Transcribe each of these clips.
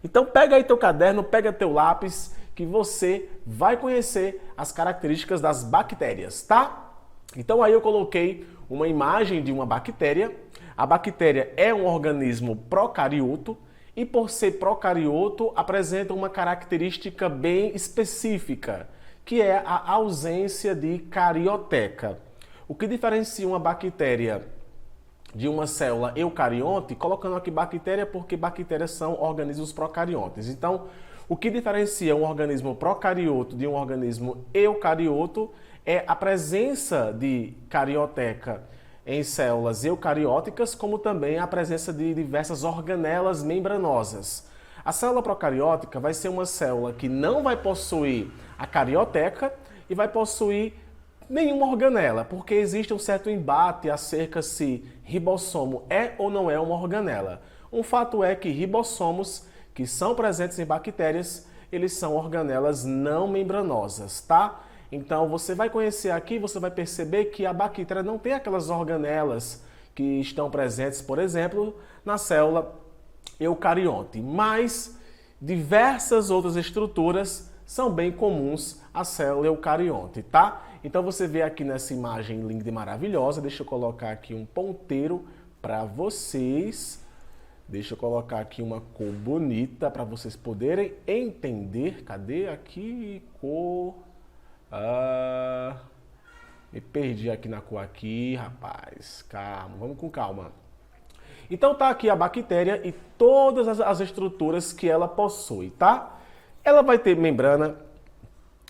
Então pega aí teu caderno, pega teu lápis, que você vai conhecer as características das bactérias, tá? Então aí eu coloquei uma imagem de uma bactéria. A bactéria é um organismo procarioto e por ser procarioto apresenta uma característica bem específica, que é a ausência de carioteca. O que diferencia uma bactéria de uma célula eucarionte, colocando aqui bactéria porque bactérias são organismos procariontes. Então, o que diferencia um organismo procarioto de um organismo eucarioto é a presença de carioteca em células eucarióticas, como também a presença de diversas organelas membranosas. A célula procariótica vai ser uma célula que não vai possuir a carioteca e vai possuir nenhuma organela, porque existe um certo embate acerca se ribossomo é ou não é uma organela. Um fato é que ribossomos, que são presentes em bactérias, eles são organelas não membranosas, tá? Então você vai conhecer aqui, você vai perceber que a bactéria não tem aquelas organelas que estão presentes, por exemplo, na célula eucarionte, mas diversas outras estruturas são bem comuns à célula eucarionte, tá? Então você vê aqui nessa imagem linda e maravilhosa, deixa eu colocar aqui um ponteiro para vocês. Deixa eu colocar aqui uma cor bonita para vocês poderem entender. Cadê aqui cor? Me perdi aqui na cor aqui, rapaz. Calma, vamos com calma. Então tá aqui a bactéria e todas as estruturas que ela possui, tá? Ela vai ter membrana,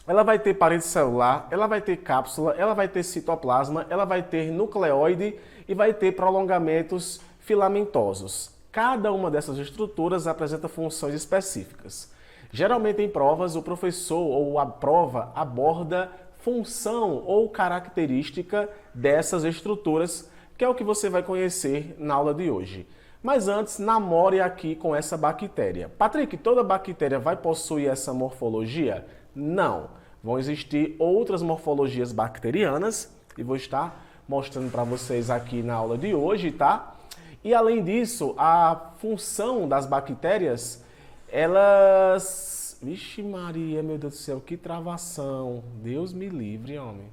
ela vai ter parede celular, ela vai ter cápsula, ela vai ter citoplasma, ela vai ter nucleóide e vai ter prolongamentos filamentosos. Cada uma dessas estruturas apresenta funções específicas. Geralmente em provas, o professor ou a prova aborda função ou característica dessas estruturas, que é o que você vai conhecer na aula de hoje. Mas antes, namore aqui com essa bactéria. Patrick, toda bactéria vai possuir essa morfologia? Não. Vão existir outras morfologias bacterianas e vou estar mostrando para vocês aqui na aula de hoje, tá? E além disso, a função das bactérias, elas... Vixe Maria, meu Deus do céu, que travação. Deus me livre, homem.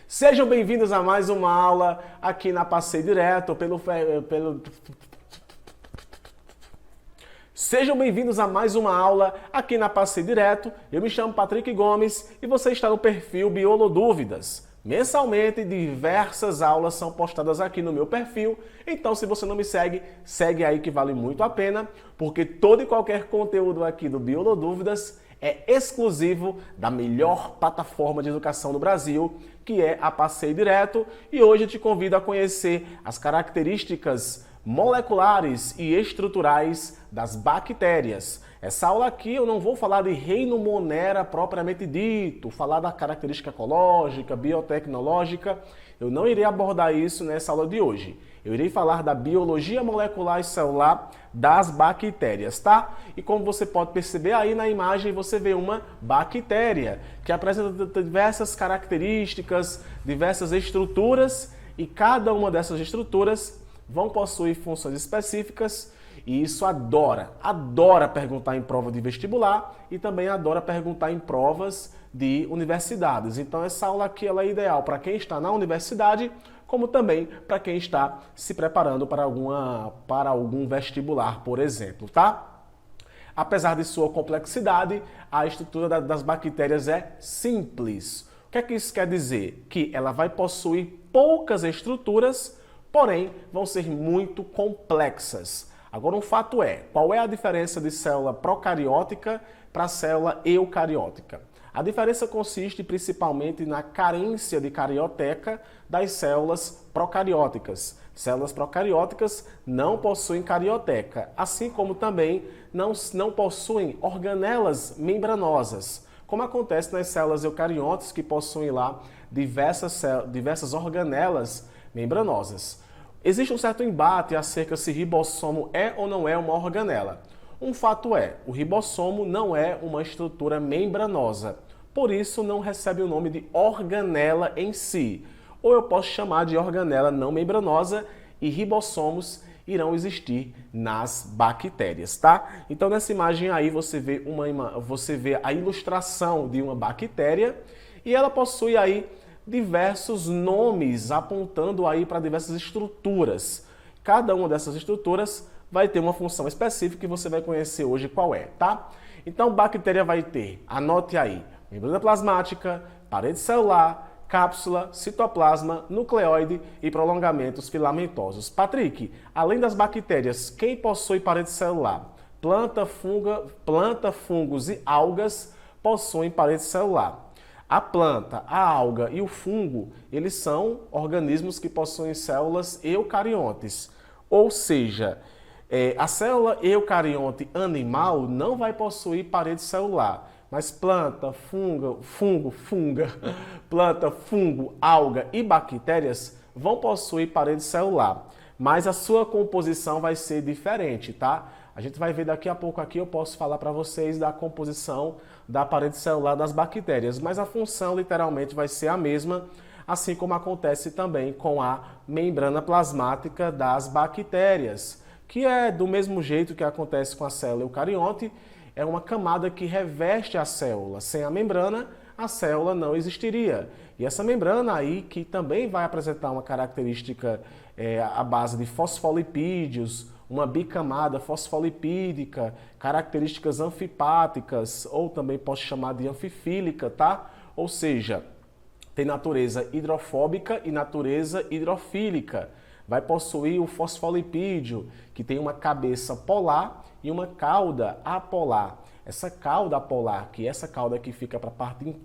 Sejam bem-vindos a mais uma aula aqui na Passei Direto, Sejam bem-vindos a mais uma aula aqui na Passei Direto. Eu me chamo Patrick Gomes e você está no perfil Biolodúvidas. Mensalmente, diversas aulas são postadas aqui no meu perfil, então se você não me segue, segue aí que vale muito a pena, porque todo e qualquer conteúdo aqui do Biolodúvidas é exclusivo da melhor plataforma de educação do Brasil, que é a Passei Direto, e hoje eu te convido a conhecer as características moleculares e estruturais das bactérias. Essa aula aqui eu não vou falar de reino Monera propriamente dito, falar da característica ecológica, biotecnológica, eu não irei abordar isso nessa aula de hoje. Eu irei falar da biologia molecular e celular das bactérias, tá? E como você pode perceber aí na imagem, você vê uma bactéria que apresenta diversas características, diversas estruturas, e cada uma dessas estruturas vão possuir funções específicas, e isso adora perguntar em prova de vestibular e também adora perguntar em provas de universidades. Então essa aula aqui ela é ideal para quem está na universidade, como também para quem está se preparando para algum vestibular, por exemplo, tá? Apesar de sua complexidade, a estrutura das bactérias é simples. O que é que isso quer dizer? Que ela vai possuir poucas estruturas, porém vão ser muito complexas. Agora um fato é, qual é a diferença de célula procariótica para célula eucariótica? A diferença consiste principalmente na carência de carioteca das células procarióticas. Células procarióticas não possuem carioteca, assim como também não possuem organelas membranosas, como acontece nas células eucariontes que possuem lá diversas organelas membranosas. Existe um certo embate acerca se ribossomo é ou não é uma organela. Um fato é, o ribossomo não é uma estrutura membranosa, por isso não recebe o nome de organela em si. Ou eu posso chamar de organela não membranosa, e ribossomos irão existir nas bactérias, tá? Então nessa imagem aí você vê a ilustração de uma bactéria e ela possui aí diversos nomes apontando aí para diversas estruturas. Cada uma dessas estruturas vai ter uma função específica que você vai conhecer hoje qual é, tá? Então bactéria vai ter, anote aí, membrana plasmática, parede celular, cápsula, citoplasma, nucleoide e prolongamentos filamentosos. Patrick, além das bactérias, quem possui parede celular? Planta, fungos e algas possuem parede celular. A planta, a alga e o fungo, eles são organismos que possuem células eucariontes. Ou seja, a célula eucarionte animal não vai possuir parede celular. Mas planta, fungo, alga e bactérias vão possuir parede celular. Mas a sua composição vai ser diferente, tá? A gente vai ver daqui a pouco aqui, eu posso falar para vocês da composição da parede celular das bactérias. Mas a função literalmente vai ser a mesma, assim como acontece também com a membrana plasmática das bactérias, que é do mesmo jeito que acontece com a célula eucarionte. É uma camada que reveste a célula. Sem a membrana, a célula não existiria. E essa membrana aí, que também vai apresentar uma característica à base de fosfolipídios, uma bicamada fosfolipídica, características anfipáticas, ou também posso chamar de anfifílica, tá? Ou seja, tem natureza hidrofóbica e natureza hidrofílica. Vai possuir o fosfolipídio, que tem uma cabeça polar e uma cauda apolar. Essa cauda apolar, que é essa cauda que fica para a parte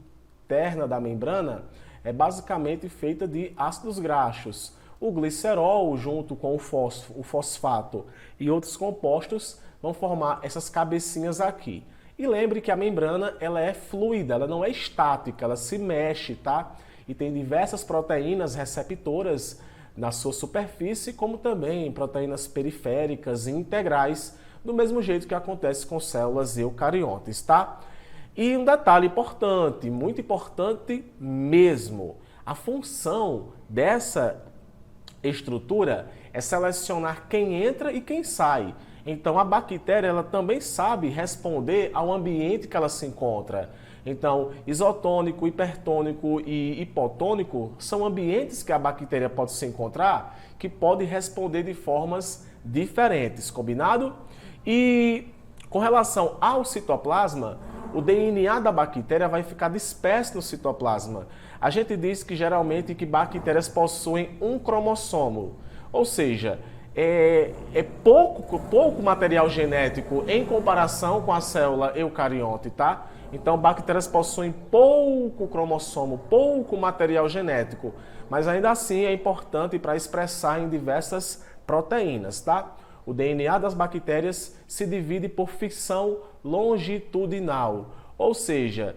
interna da membrana, é basicamente feita de ácidos graxos. O glicerol, junto com o fosfato e outros compostos, vão formar essas cabecinhas aqui. E lembre que a membrana ela é fluida, ela não é estática, ela se mexe, tá? E tem diversas proteínas receptoras na sua superfície, como também proteínas periféricas e integrais, do mesmo jeito que acontece com células eucariontes, tá? E um detalhe importante, muito importante mesmo, a função dessa estrutura é selecionar quem entra e quem sai. Então a bactéria ela também sabe responder ao ambiente que ela se encontra. Então, isotônico, hipertônico e hipotônico são ambientes que a bactéria pode se encontrar que pode responder de formas diferentes, combinado? E com relação ao citoplasma, o DNA da bactéria vai ficar disperso no citoplasma. A gente diz que geralmente que bactérias possuem um cromossomo, ou seja, é pouco material genético em comparação com a célula eucarionte, tá? Então, bactérias possuem pouco cromossomo, pouco material genético, mas ainda assim é importante para expressar em diversas proteínas, tá? O DNA das bactérias se divide por fissão longitudinal, ou seja,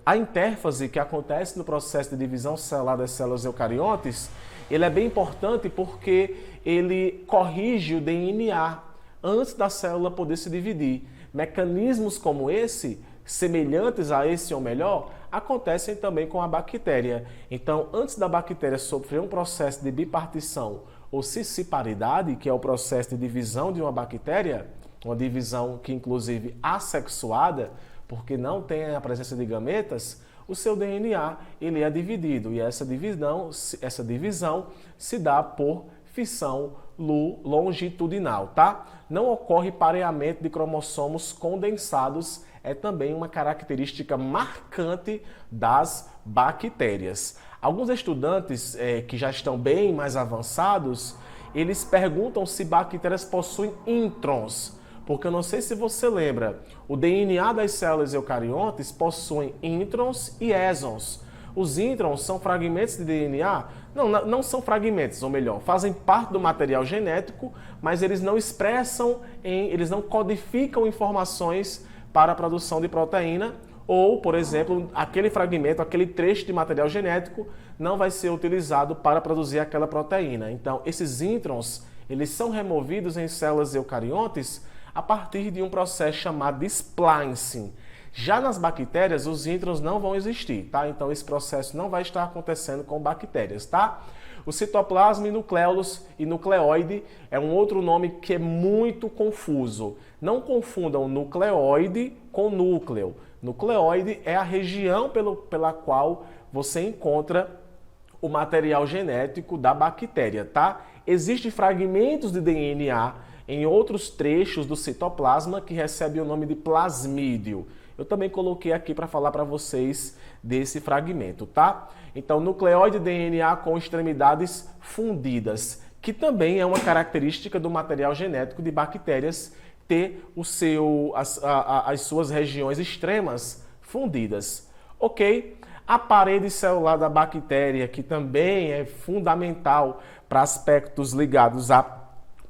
a intérfase que acontece no processo de divisão celular das células eucariontes, ele é bem importante porque ele corrige o DNA antes da célula poder se dividir. Mecanismos como esse, semelhantes a esse ou melhor, acontecem também com a bactéria. Então, antes da bactéria sofrer um processo de bipartição ou cisciparidade, que é o processo de divisão de uma bactéria, uma divisão que inclusive assexuada, porque não tem a presença de gametas, o seu DNA ele é dividido e essa divisão se dá por fissão longitudinal, tá? Não ocorre pareamento de cromossomos condensados, é também uma característica marcante das bactérias. Alguns estudantes que já estão bem mais avançados, eles perguntam se bactérias possuem introns, porque eu não sei se você lembra, o DNA das células eucariontes possuem introns e exons. Os introns são fragmentos de DNA? Não são fragmentos, ou melhor, fazem parte do material genético, mas eles não expressam, eles não codificam informações para a produção de proteína, ou, por exemplo, aquele fragmento, aquele trecho de material genético não vai ser utilizado para produzir aquela proteína. Então, esses introns, eles são removidos em células eucariontes a partir de um processo chamado de splicing. Já nas bactérias, os introns não vão existir, tá? Então, esse processo não vai estar acontecendo com bactérias, tá? O citoplasma e nucleolus e nucleoide é um outro nome que é muito confuso. Não confundam nucleoide com núcleo. Nucleoide é a região pela qual você encontra o material genético da bactéria, tá? Existem fragmentos de DNA em outros trechos do citoplasma que recebem o nome de plasmídio. Eu também coloquei aqui para falar para vocês desse fragmento, tá? Então, nucleóide DNA com extremidades fundidas, que também é uma característica do material genético de bactérias ter as suas regiões extremas fundidas, ok? A parede celular da bactéria, que também é fundamental para aspectos ligados à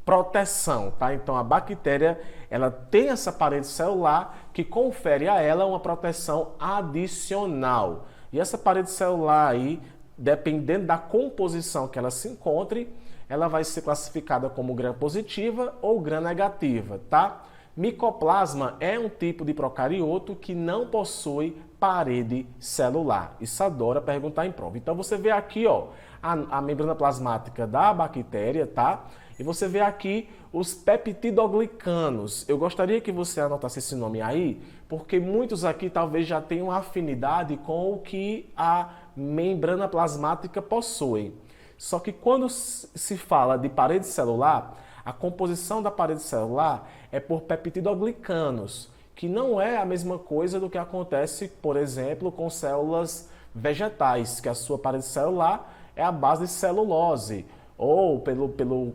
proteção, tá? Então a bactéria, ela tem essa parede celular que confere a ela uma proteção adicional. E essa parede celular aí, dependendo da composição que ela se encontre, ela vai ser classificada como gram-positiva ou gram-negativa, tá? Micoplasma é um tipo de procarioto que não possui parede celular. Isso adora perguntar em prova. Então você vê aqui, ó, a membrana plasmática da bactéria, tá? E você vê aqui os peptidoglicanos. Eu gostaria que você anotasse esse nome aí, porque muitos aqui talvez já tenham afinidade com o que a membrana plasmática possui. Só que quando se fala de parede celular, a composição da parede celular é por peptidoglicanos, que não é a mesma coisa do que acontece, por exemplo, com células vegetais, que a sua parede celular é a base de celulose, ou pelo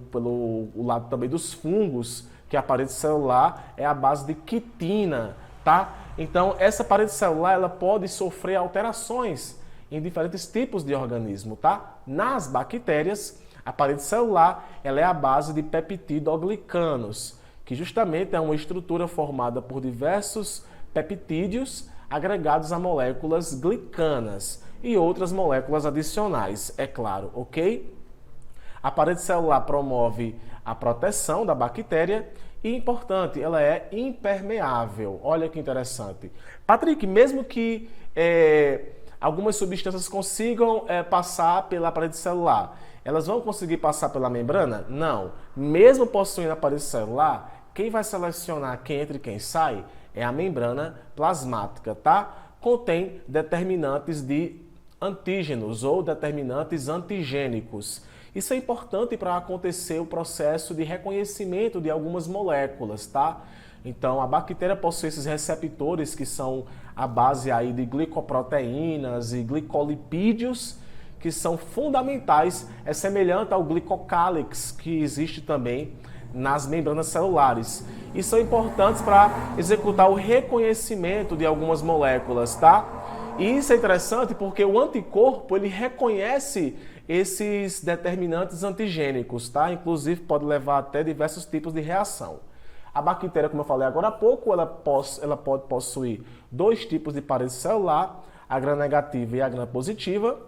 lado também dos fungos, que a parede celular é a base de quitina, tá? Então, essa parede celular ela pode sofrer alterações em diferentes tipos de organismo, tá? Nas bactérias, a parede celular ela é a base de peptidoglicanos, que justamente é uma estrutura formada por diversos peptídeos agregados a moléculas glicanas e outras moléculas adicionais, é claro, ok? A parede celular promove a proteção da bactéria e, importante, ela é impermeável. Olha que interessante. Patrick, mesmo que algumas substâncias consigam passar pela parede celular, elas vão conseguir passar pela membrana? Não. Mesmo possuindo a parede celular, quem vai selecionar quem entra e quem sai é a membrana plasmática, tá? Contém determinantes de antígenos ou determinantes antigênicos. Isso é importante para acontecer o processo de reconhecimento de algumas moléculas, tá? Então, a bactéria possui esses receptores que são a base aí de glicoproteínas e glicolipídios, que são fundamentais, é semelhante ao glicocálix que existe também nas membranas celulares. E são importantes para executar o reconhecimento de algumas moléculas, tá? E isso é interessante porque o anticorpo, ele reconhece esses determinantes antigênicos, tá? Inclusive pode levar até diversos tipos de reação. A bactéria, como eu falei agora há pouco, ela pode possuir dois tipos de parede celular, a gram-negativa e a gram-positiva.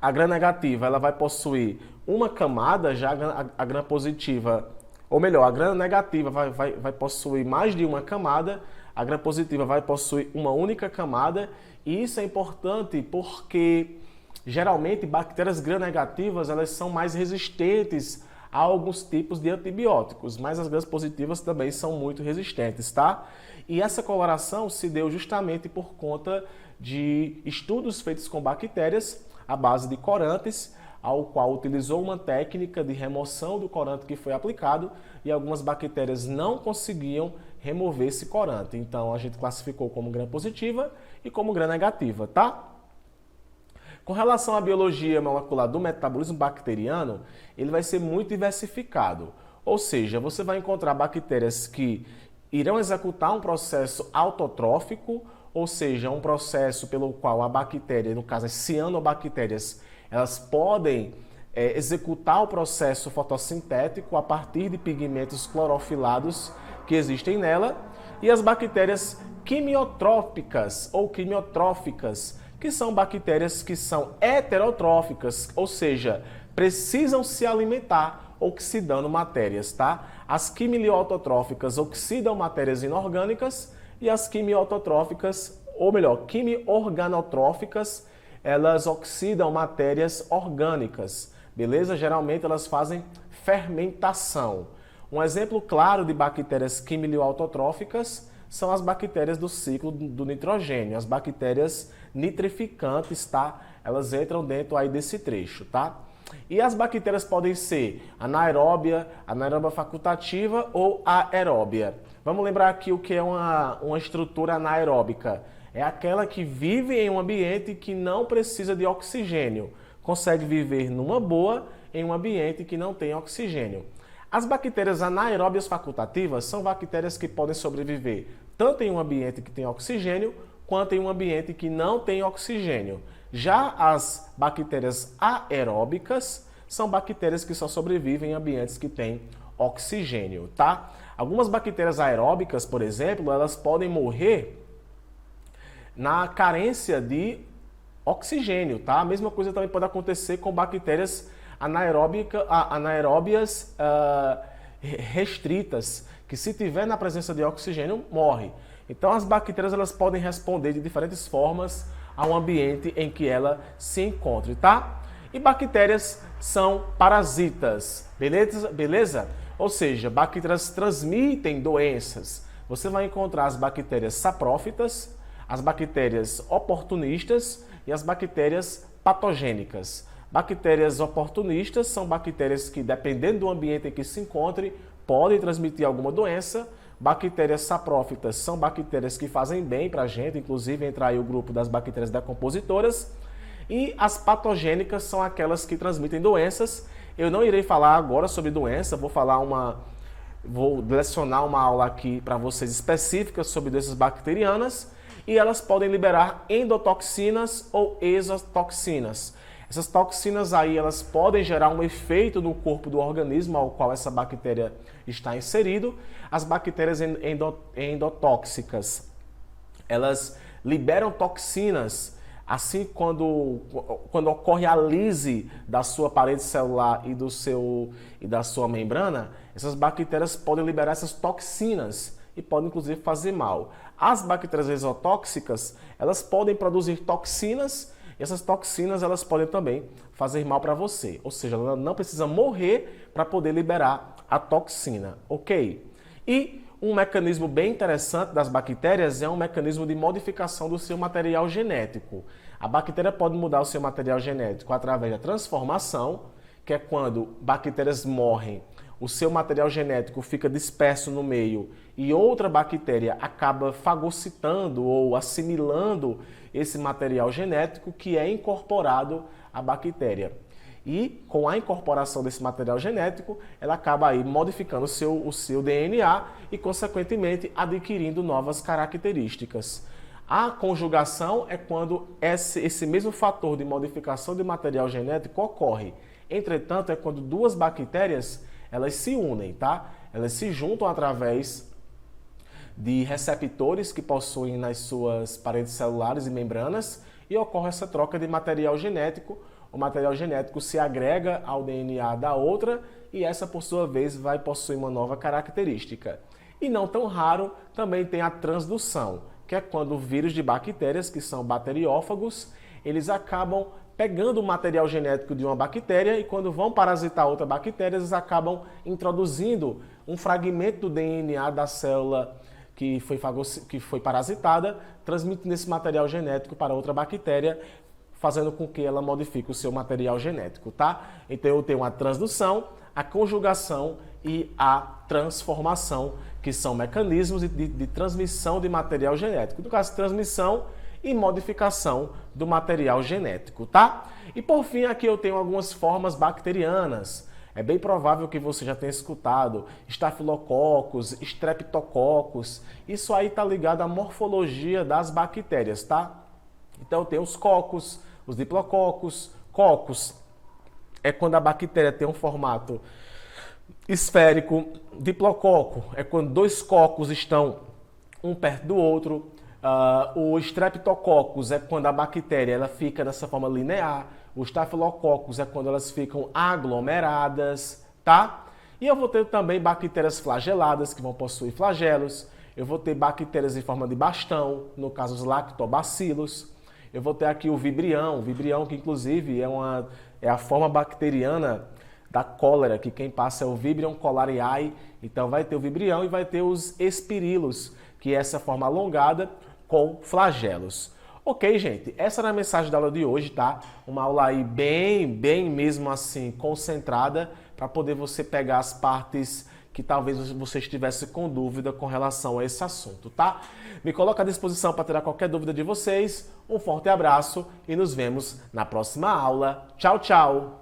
A gram-negativa ela vai possuir uma camada, já a gram-positiva, ou melhor, a gram-negativa vai possuir mais de uma camada, a gram-positiva vai possuir uma única camada, e isso é importante porque geralmente bactérias gram-negativas elas são mais resistentes a alguns tipos de antibióticos, mas as gram-positivas também são muito resistentes, tá? E essa coloração se deu justamente por conta de estudos feitos com bactérias à base de corantes, ao qual utilizou uma técnica de remoção do corante que foi aplicado e algumas bactérias não conseguiam remover esse corante. Então a gente classificou como gram-positiva e como gram-negativa, tá? Com relação à biologia molecular do metabolismo bacteriano, ele vai ser muito diversificado. Ou seja, você vai encontrar bactérias que irão executar um processo autotrófico, ou seja, um processo pelo qual a bactéria, no caso as cianobactérias, elas podem executar o processo fotossintético a partir de pigmentos clorofilados que existem nela, e as bactérias quimiotrópicas ou quimiotróficas, que são bactérias que são heterotróficas, ou seja, precisam se alimentar oxidando matérias, tá? As quimiototróficas oxidam matérias inorgânicas e as quimiototróficas, ou melhor, quimiorganotróficas, elas oxidam matérias orgânicas. beleza? Geralmente elas fazem fermentação. Um exemplo claro de bactérias quimio-autotróficas são as bactérias do ciclo do nitrogênio, as bactérias nitrificantes, tá? Elas entram dentro aí desse trecho, tá? E as bactérias podem ser anaeróbia, anaeróbia facultativa ou aeróbia. Vamos lembrar aqui o que é uma estrutura anaeróbica. É aquela que vive em um ambiente que não precisa de oxigênio. Consegue viver numa boa em um ambiente que não tem oxigênio. As bactérias anaeróbias facultativas são bactérias que podem sobreviver tanto em um ambiente que tem oxigênio, quanto em um ambiente que não tem oxigênio. Já as bactérias aeróbicas são bactérias que só sobrevivem em ambientes que têm oxigênio, tá? Algumas bactérias aeróbicas, por exemplo, elas podem morrer na carência de oxigênio, tá? A mesma coisa também pode acontecer com bactérias anaeróbias restritas, que se tiver na presença de oxigênio, morre. Então as bactérias elas podem responder de diferentes formas ao ambiente em que ela se encontre, tá? E bactérias são parasitas, beleza? Ou seja, bactérias transmitem doenças. Você vai encontrar as bactérias saprófitas, as bactérias oportunistas e as bactérias patogênicas. Bactérias oportunistas são bactérias que, dependendo do ambiente em que se encontre, podem transmitir alguma doença. Bactérias saprófitas são bactérias que fazem bem para a gente, inclusive entra aí o grupo das bactérias decompositoras. E as patogênicas são aquelas que transmitem doenças. Eu não irei falar agora sobre doença, vou lecionar uma aula aqui para vocês específica sobre doenças bacterianas. E elas podem liberar endotoxinas ou exotoxinas. Essas toxinas aí, elas podem gerar um efeito no corpo do organismo ao qual essa bactéria está inserido. As bactérias endotóxicas, elas liberam toxinas, assim quando ocorre a lise da sua parede celular e da sua membrana, essas bactérias podem liberar essas toxinas e podem inclusive fazer mal. As bactérias exotóxicas, elas podem produzir toxinas. E essas toxinas elas podem também fazer mal para você, ou seja, ela não precisa morrer para poder liberar a toxina, ok? E um mecanismo bem interessante das bactérias é um mecanismo de modificação do seu material genético. A bactéria pode mudar o seu material genético através da transformação, que é quando bactérias morrem, o seu material genético fica disperso no meio e outra bactéria acaba fagocitando ou assimilando esse material genético que é incorporado à bactéria. E com a incorporação desse material genético, ela acaba aí modificando o seu DNA e, consequentemente, adquirindo novas características. A conjugação é quando esse mesmo fator de modificação de material genético ocorre. Entretanto, é quando duas bactérias elas se unem, tá? Elas se juntam através de receptores que possuem nas suas paredes celulares e membranas e ocorre essa troca de material genético. O material genético se agrega ao DNA da outra e essa, por sua vez, vai possuir uma nova característica. E não tão raro, também tem a transdução, que é quando vírus de bactérias, que são bacteriófagos, eles acabam pegando o material genético de uma bactéria e quando vão parasitar outra bactéria, eles acabam introduzindo um fragmento do DNA da célula que foi parasitada, transmitindo esse material genético para outra bactéria, fazendo com que ela modifique o seu material genético, tá? Então eu tenho a transdução, a conjugação e a transformação, que são mecanismos de transmissão de material genético. No caso, transmissão e modificação do material genético, tá? E por fim, aqui eu tenho algumas formas bacterianas. É bem provável que você já tenha escutado Staphylococcus, Streptococcus. Isso aí está ligado à morfologia das bactérias, tá? Então tem os cocos, os diplococos. Cocos é quando a bactéria tem um formato esférico. Diplococo é quando dois cocos estão um perto do outro. O Streptococcus é quando a bactéria ela fica dessa forma linear. O Staphylococcus é quando elas ficam aglomeradas, tá? E eu vou ter também bactérias flageladas, que vão possuir flagelos. Eu vou ter bactérias em forma de bastão, no caso os lactobacilos. Eu vou ter aqui o vibrião que inclusive é a forma bacteriana da cólera, que quem passa é o Vibrio cholerae. Então vai ter o vibrião e vai ter os espirilos, que é essa forma alongada com flagelos. Ok, gente, essa era a mensagem da aula de hoje, tá? Uma aula aí bem mesmo assim, concentrada, para poder você pegar as partes que talvez você estivesse com dúvida com relação a esse assunto, tá? Me coloco à disposição para tirar qualquer dúvida de vocês. Um forte abraço e nos vemos na próxima aula. Tchau, tchau!